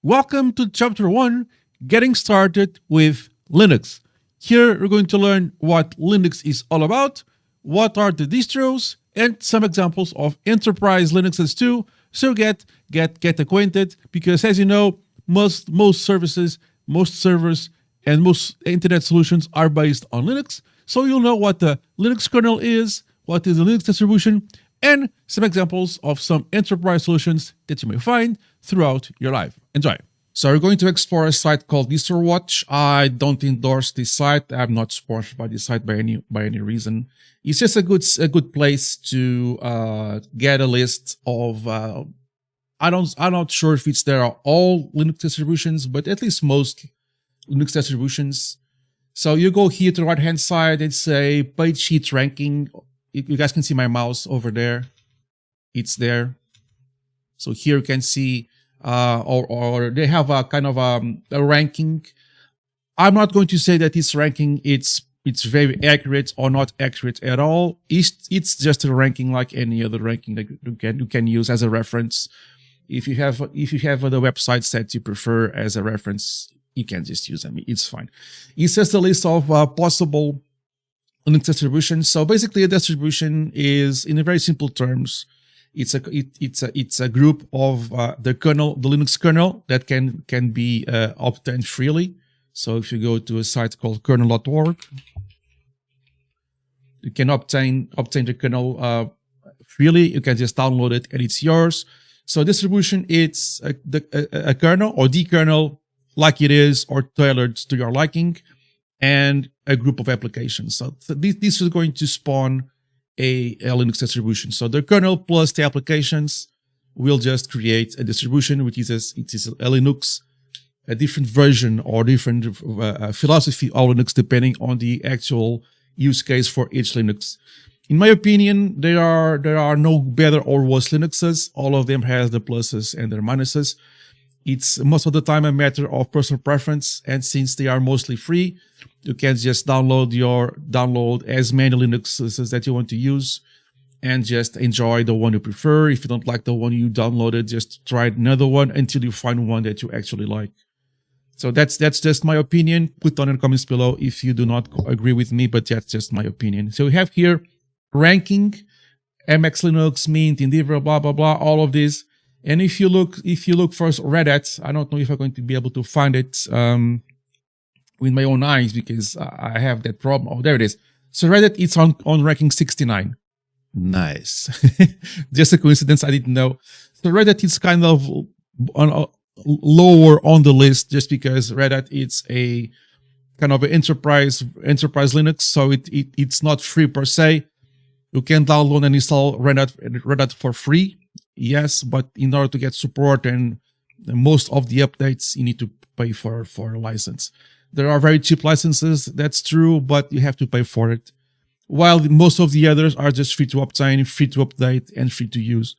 Welcome to Chapter 1, Getting Started with Linux. Here we're going to learn what Linux is all about, what are the distros, and some examples of enterprise Linuxes too, so get acquainted, because as you know, most services, most servers, and most internet solutions are based on Linux, so you'll know what the Linux kernel is, what is the Linux distribution, and some examples of some enterprise solutions that you may find throughout your life. Enjoy. So we're going to explore a site called DistroWatch. I don't endorse this site. I'm not sponsored by this site by any reason. It's just a good place to get a list of I'm not sure if it's there are all Linux distributions, but at least most Linux distributions. So you go here to the right hand side and say page sheet ranking. You guys can see my mouse over there. It's there. So here you can see, or they have a kind of a ranking. I'm not going to say that this ranking it's very accurate or not accurate at all. It's just a ranking like any other ranking that you can use as a reference. If you have the websites that you prefer as a reference, you can just use them. It's fine. It says the list of possible Linux distributions. So basically, a distribution is, in very simple terms, it's a group of the kernel, the Linux kernel that can be obtained freely. So if you go to a site called kernel.org, you can obtain the kernel freely. You can just download it and it's yours. So distribution, it's a kernel or the kernel like it is or tailored to your liking, and a group of applications. So this is going to spawn a Linux distribution. So the kernel plus the applications will just create a distribution, which is a Linux, a different version or different philosophy of Linux, depending on the actual use case for each Linux. In my opinion, there are no better or worse Linuxes. All of them have their pluses and their minuses. It's most of the time a matter of personal preference, and since they are mostly free, you can just download as many Linuxes that you want to use and just enjoy the one you prefer. If you don't like the one you downloaded, just try another one until you find one that you actually like. So that's just my opinion. Put down in the comments below if you do not agree with me, but that's just my opinion. So we have here ranking, MX Linux, Mint, Endeavor, blah blah blah, all of these. And if you look for Red Hat, I don't know if I'm going to be able to find it with my own eyes because I have that problem. Oh, there it is. So Red Hat, it's on ranking 69. Nice. Just a coincidence. I didn't know. So Red Hat is kind of lower on the list just because Red Hat it's a kind of an enterprise Linux. So it's not free per se. You can download and install Red Hat for free. Yes, but in order to get support and most of the updates, you need to pay for a license. There are very cheap licenses, that's true, but you have to pay for it. While most of the others are just free to obtain, free to update, and free to use.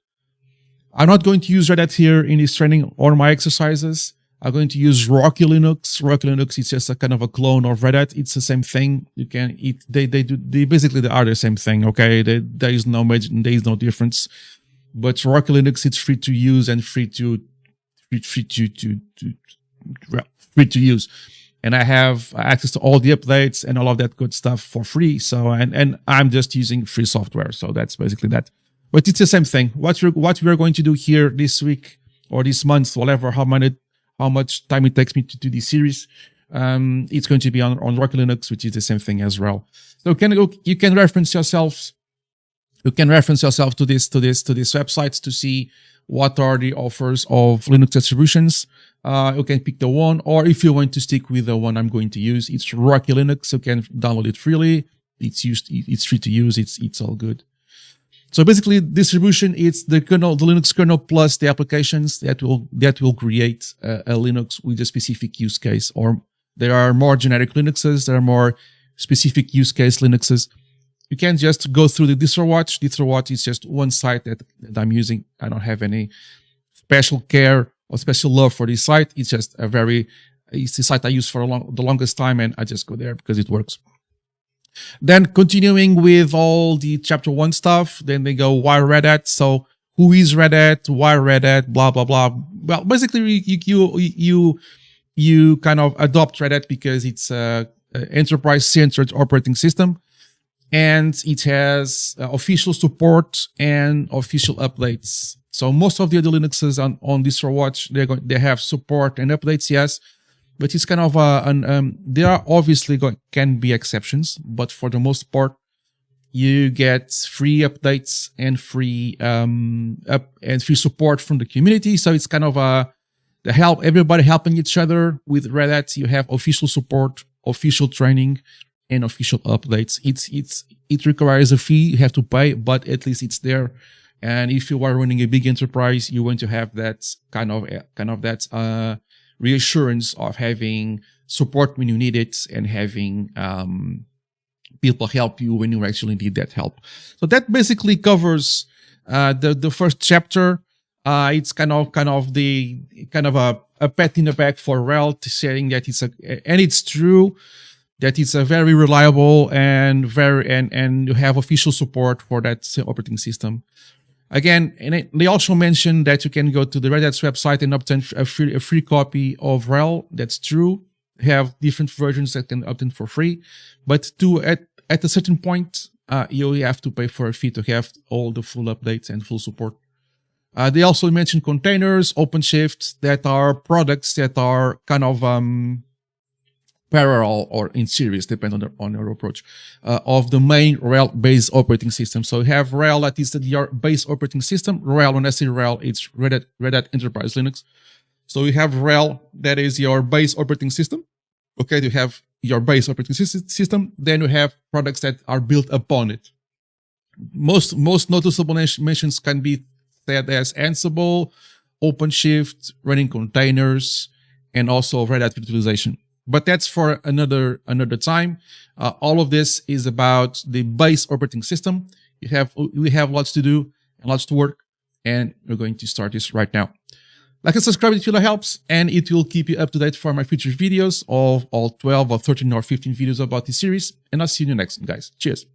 I'm not going to use Red Hat here in this training or my exercises. I'm going to use Rocky Linux. Rocky Linux is just a kind of a clone of Red Hat. It's the same thing. You can they basically are the same thing. Okay, there is no difference. But Rocky Linux, it's free to use and free to use. And I have access to all the updates and all of that good stuff for free. So, and I'm just using free software. So that's basically that. But it's the same thing. What we are going to do here this week or this month, whatever, how much time it takes me to do this series, it's going to be on Rocky Linux, which is the same thing as RHEL. So you can reference yourselves. You can reference yourself to these websites to see what are the offers of Linux distributions. You can pick the one, or if you want to stick with the one I'm going to use, it's Rocky Linux. You can download it freely. It's free to use. It's all good. So basically, distribution it's the Linux kernel plus the applications that will create a Linux with a specific use case. Or there are more generic Linuxes. There are more specific use case Linuxes. You can just go through the DistroWatch. DistroWatch is just one site that I'm using. I don't have any special care or special love for this site. It's just it's the site I use for the longest time, and I just go there because it works. Then continuing with all the chapter 1 stuff, then they go why Red Hat. So who is Red Hat, why Red Hat, blah blah blah. Well, basically you kind of adopt Red Hat because it's a enterprise-centered operating system, and it has official support and official updates. So most of the other Linuxes on DistroWatch, they have support and updates, yes, but it's kind of there are obviously can be exceptions, but for the most part, you get free updates and free free support from the community. So it's kind of everybody helping each other. With Red Hat, you have official support, official training, and official updates. It requires a fee, you have to pay, but at least it's there. And if you are running a big enterprise, you want to have that kind of that reassurance of having support when you need it, and having people help you when you actually need that help. So that basically covers the first chapter. It's kind of a pat in the back for RHEL, saying that it's true that it's a very reliable and you have official support for that operating system. Again, and they also mentioned that you can go to the Red Hat's website and obtain a free copy of RHEL. That's true. Have different versions that can obtain for free, but at a certain point, you have to pay for a fee to have all the full updates and full support. They also mentioned containers, OpenShift, that are products that are kind of parallel or in series, depending on your approach, of the main RHEL-based operating system. So you have RHEL, that is your base operating system. RHEL, when I say RHEL, it's Red Hat Enterprise Linux. So you have RHEL, that is your base operating system. Okay, you have your base operating system. Then you have products that are built upon it. Most noticeable mentions can be said as Ansible, OpenShift, running containers, and also Red Hat virtualization. But that's for another time. All of this is about the base operating system. We have lots to do and lots to work, and we're going to start this right now. Like and subscribe if it helps, and it will keep you up to date for my future videos of all 12 or 13 or 15 videos about this series. And I'll see you in the next one, guys. Cheers.